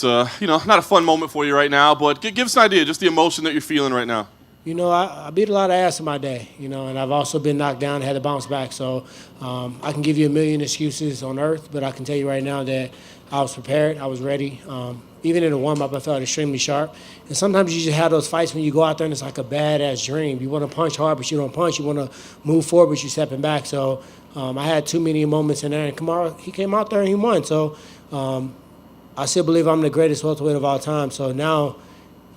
not a fun moment for you right now, but give us an idea, just the emotion that you're feeling right now. I beat a lot of ass in my day, and I've also been knocked down and had to bounce back. So I can give you a million excuses on earth, but I can tell you right now that I was prepared, I was ready. Even in the warm-up, I felt extremely sharp. And sometimes you just have those fights when you go out there and it's like a badass dream. You want to punch hard, but you don't punch. You want to move forward, but you're stepping back. So I had too many moments in there. And Kamaru, he came out there and he won. So I still believe I'm the greatest welterweight of all time. So now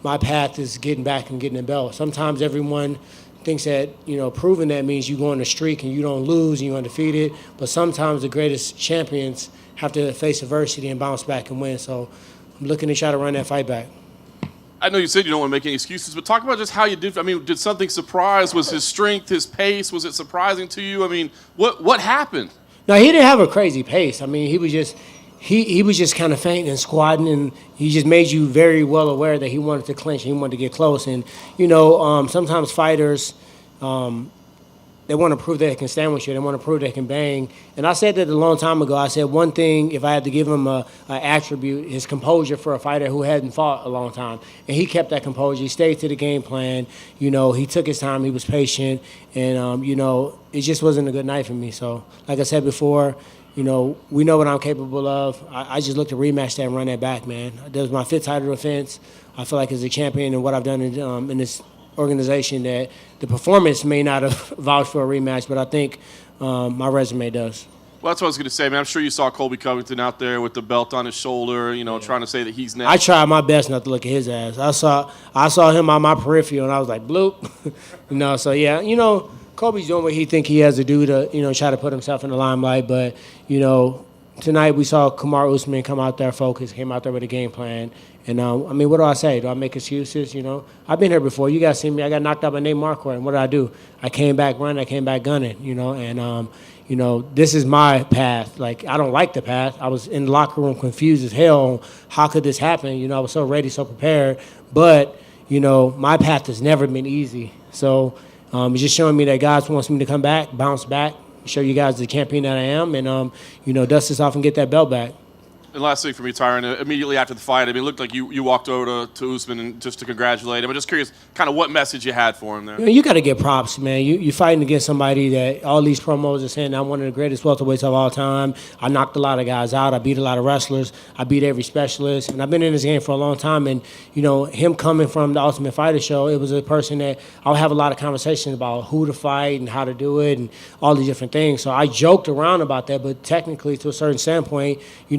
my path is getting back and getting a belt. Sometimes everyone thinks that, proving that means you go on a streak and you don't lose and you're undefeated. But sometimes the greatest champions have to face adversity and bounce back and win. So I'm looking to try to run that fight back. I know you said you don't want to make any excuses, but talk about just how you did. I mean, did something surprise? Was his strength, his pace, was it surprising to you? I mean, what happened? No, he didn't have a crazy pace. I mean, he was just kind of fainting and squatting, and he just made you very well aware that he wanted to clinch and he wanted to get close. And, sometimes fighters, they want to prove that they can stand with you. They want to prove they can bang. And I said that a long time ago. I said one thing, if I had to give him an attribute, his composure for a fighter who hadn't fought a long time. And he kept that composure. He stayed to the game plan. He took his time. He was patient. And, it just wasn't a good night for me. So, like I said before, we know what I'm capable of. I just look to rematch that and run that back, man. That was my fifth title defense. I feel like as a champion and what I've done in this organization that the performance may not have vouched for a rematch, but I think my resume does. Well, that's what I was going to say, man. I'm sure you saw Colby Covington out there with the belt on his shoulder, trying to say that he's next. I tried my best not to look at his ass. I saw him on my peripheral, and I was like, bloop. So, yeah, Kobe's doing what he think he has to do to, try to put himself in the limelight. But, tonight we saw Kamaru Usman come out there focused, came out there with a game plan. And, what do I say? Do I make excuses? I've been here before. You guys see me. I got knocked out by Nate Marquardt. And what did I do? I came back running. I came back gunning, And, this is my path. Like, I don't like the path. I was in the locker room confused as hell on how could this happen. I was so ready, so prepared. But, my path has never been easy. So it's just showing me that God wants me to come back, bounce back, show you guys the champion that I am, and, dust this off and get that belt back. And last thing for me, Tyron, immediately after the fight, it looked like you walked over to Usman and just to congratulate him. I'm just curious kind of what message you had for him there. You got to get props, man. You're fighting against somebody that all these promos are saying, I'm one of the greatest welterweights of all time. I knocked a lot of guys out. I beat a lot of wrestlers. I beat every specialist. And I've been in this game for a long time. And, him coming from the Ultimate Fighter show, it was a person that I would have a lot of conversations about who to fight and how to do it and all these different things. So I joked around about that. But technically, to a certain standpoint, he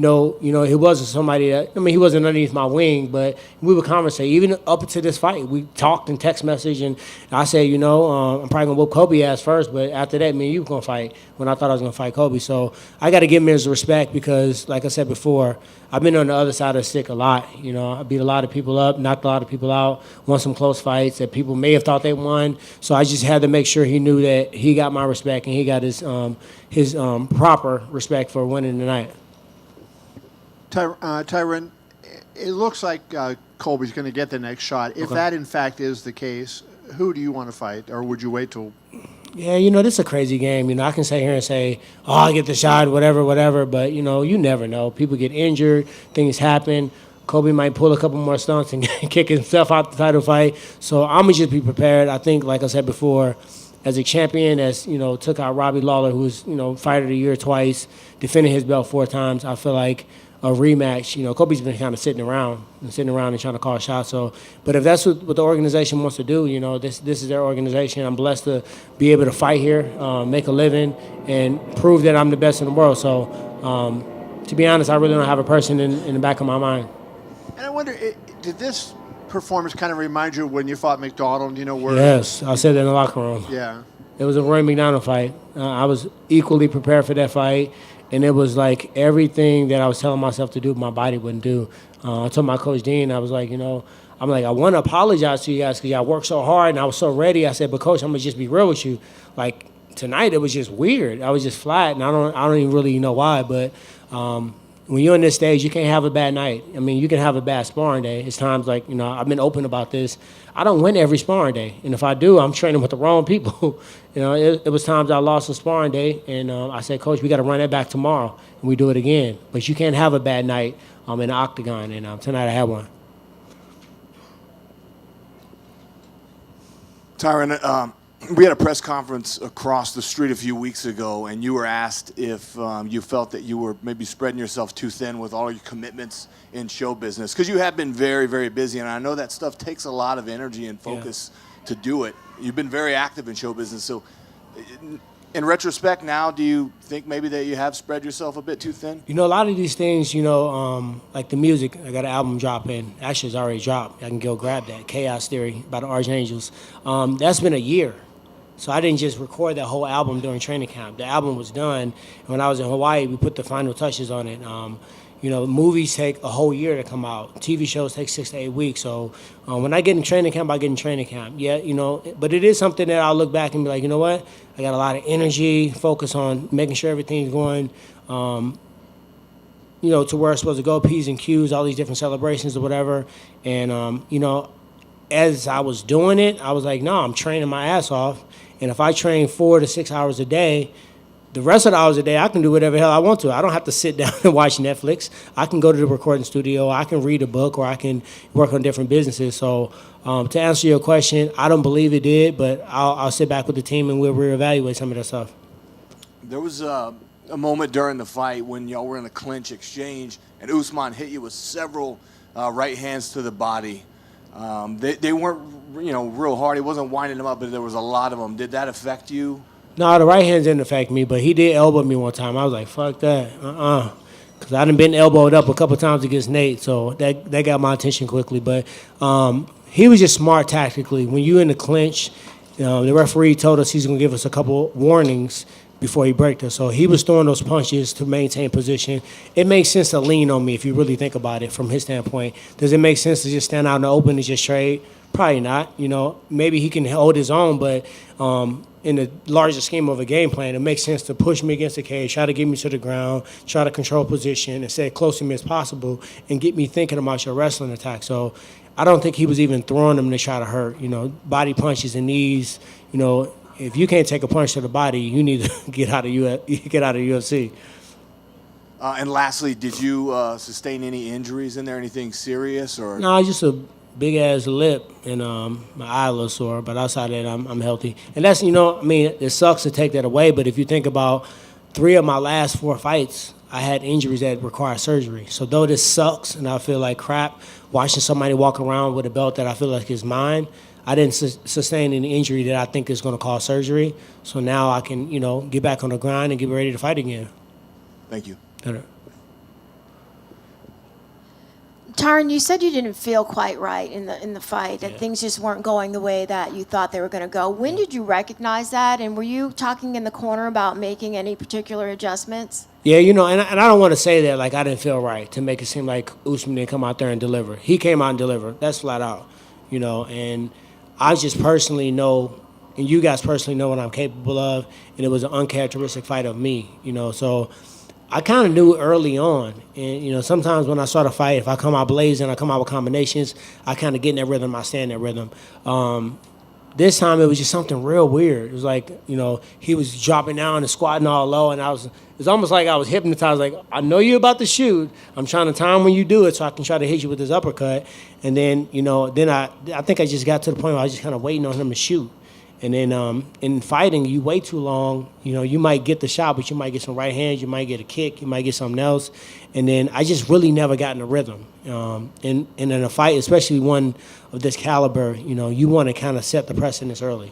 wasn't somebody that, he wasn't underneath my wing, but we would conversate. Even up to this fight, we talked and text message, and I said, I'm probably going to whoop Kobe ass first, but after that, me and you were going to fight when I thought I was going to fight Kobe. So I got to give him his respect because, like I said before, I've been on the other side of the stick a lot. I beat a lot of people up, knocked a lot of people out, won some close fights that people may have thought they won. So I just had to make sure he knew that he got my respect and he got his proper respect for winning tonight. Tyron, it looks like Colby's going to get the next shot. If that, in fact, is the case, who do you want to fight, or would you wait till? Yeah, this is a crazy game. I can sit here and say, I get the shot, whatever, but, you never know. People get injured, things happen. Kobe might pull a couple more stunts and kick himself out the title fight. So I'm going to just be prepared. I think, like I said before, as a champion, took out Robbie Lawler, who was, fighter of the year twice, defending his belt 4 times, I feel like a rematch, Kobe's been kind of sitting around and trying to call shots. So, but if that's what the organization wants to do, this is their organization. I'm blessed to be able to fight here, make a living, and prove that I'm the best in the world. So, to be honest, I really don't have a person in the back of my mind. And I wonder, did this performance kind of remind you of when you fought McDonald? Where? Yes, I said that in the locker room. Yeah. It was a Roy McDonald fight. I was equally prepared for that fight. And it was like everything that I was telling myself to do, my body wouldn't do. I told my coach Dean, I was like, I want to apologize to you guys because y'all worked so hard and I was so ready. I said, but coach, I'm gonna just be real with you. Like tonight, it was just weird. I was just flat, and I don't even really know why. But when you're on this stage, you can't have a bad night. I mean, you can have a bad sparring day. It's times like, I've been open about this. I don't win every sparring day. And if I do, I'm training with the wrong people. It was times I lost a sparring day, and I said, Coach, we got to run that back tomorrow, and we do it again. But you can't have a bad night in the octagon, and tonight I had one. Tyron, we had a press conference across the street a few weeks ago, and you were asked if you felt that you were maybe spreading yourself too thin with all your commitments in show business, because you have been very, very busy, and I know that stuff takes a lot of energy and focus to do it. You've been very active in show business, so in retrospect now, do you think maybe that you have spread yourself a bit too thin? A lot of these things, like the music, I got an album dropping. Actually, it's already dropped. I can go grab that. Chaos Theory by the Archangels. That's been a year. So I didn't just record that whole album during training camp. The album was done. And when I was in Hawaii, we put the final touches on it. Movies take a whole year to come out. TV shows take 6 to 8 weeks. So when I get in training camp, I get in training camp. Yeah, but it is something that I'll look back and be like, you know what? I got a lot of energy, focus on making sure everything's going, to where it's supposed to go, P's and Q's, all these different celebrations or whatever. And, as I was doing it, I was like, no, I'm training my ass off. And if I train 4 to 6 hours a day, the rest of the hours a day, I can do whatever the hell I want to. I don't have to sit down and watch Netflix. I can go to the recording studio. I can read a book, or I can work on different businesses. So to answer your question, I don't believe it did, but I'll sit back with the team and we'll reevaluate some of that stuff. There was a moment during the fight when y'all were in a clinch exchange, and Usman hit you with several right hands to the body. They weren't, real hard. He wasn't winding them up, but there was a lot of them. Did that affect you? No, the right hands didn't affect me, but he did elbow me one time. I was like, fuck that. Because I done been elbowed up a couple times against Nate, so that got my attention quickly. But he was just smart tactically. When you in the clinch, the referee told us he's going to give us a couple warnings before he breaks us. So he was throwing those punches to maintain position. It makes sense to lean on me if you really think about it from his standpoint. Does it make sense to just stand out in the open and just trade? Probably not. Maybe he can hold his own, but in the larger scheme of a game plan, it makes sense to push me against the cage, try to get me to the ground, try to control position and stay as close to me as possible and get me thinking about your wrestling attack. So I don't think he was even throwing them to try to hurt. Body punches and knees, if you can't take a punch to the body, you need to get out of UFC. And lastly, did you sustain any injuries in there? Anything serious or? No, just a big ass lip and my eye a little sore. But outside of that, I'm healthy. And that's it sucks to take that away. But if you think about 3 of my last 4 fights, I had injuries that require surgery. So though this sucks and I feel like crap, watching somebody walk around with a belt that I feel like is mine, I didn't sustain any injury that I think is going to cause surgery. So now I can, get back on the grind and get ready to fight again. Thank you. Tyron, you said you didn't feel quite right in the fight, that things just weren't going the way that you thought they were going to go. When did you recognize that? And were you talking in the corner about making any particular adjustments? Yeah, and I don't want to say that like I didn't feel right to make it seem like Usman didn't come out there and deliver. He came out and delivered. That's flat out, and I just personally know, and you guys personally know what I'm capable of, and it was an uncharacteristic fight of me, so I kind of knew early on. And, sometimes when I start a fight, if I come out blazing, I come out with combinations, I kind of get in that rhythm, I stay in that rhythm. This time it was just something real weird. It was like, he was dropping down and squatting all low, and it's almost like I was hypnotized. Like, I know you're about to shoot. I'm trying to time when you do it so I can try to hit you with this uppercut. And then, I think I just got to the point where I was just kind of waiting on him to shoot. And then in fighting, you wait too long. You might get the shot, but you might get some right hands. You might get a kick. You might get something else. And then I just really never got in a rhythm. And in a fight, especially one of this caliber, you want to kind of set the precedence early.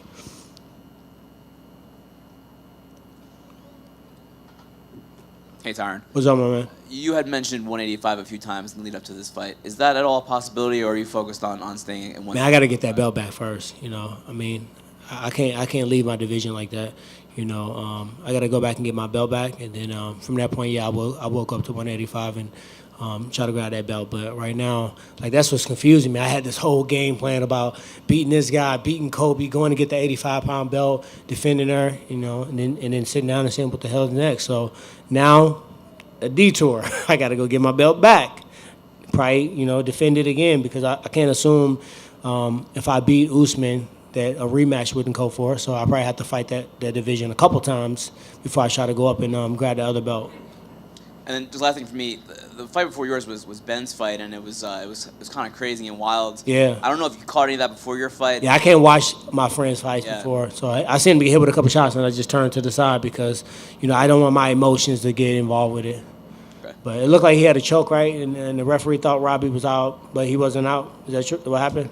Hey, Tyron. What's up, my man? You had mentioned 185 a few times in the lead up to this fight. Is that at all a possibility, or are you focused on staying in one? Man, I got to get that belt back first. I can't leave my division like that. I got to go back and get my belt back, and then from that point, I will go up to 185 and try to grab that belt. But right now, that's what's confusing me. I had this whole game plan about beating this guy, beating Kobe, going to get the 85-pound belt, defending her, and then sitting down and saying what the hell is next. So now a detour. I got to go get my belt back. Probably, defend it again because I can't assume if I beat Usman that a rematch wouldn't go for it. So I probably have to fight that division a couple times before I try to go up and grab the other belt. And then just last thing for me, the fight before yours was Ben's fight, and it was kind of crazy and wild. Yeah. I don't know if you caught any of that before your fight. Yeah, I can't watch my friends' fights Yeah. before. So I seen him get hit with a couple shots, and I just turned to the side because, I don't want my emotions to get involved with it. Okay. But it looked like he had a choke, right? And the referee thought Robbie was out, but he wasn't out. Is that true? What happened?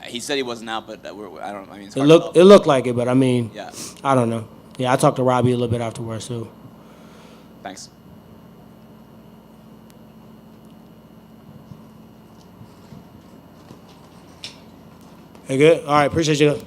He said he wasn't out, but I don't. I mean, it's It hard to tell. looked like it, but Yeah. I don't know. Yeah, I talked to Robbie a little bit afterwards too. Thanks. Hey, good. All right, appreciate you.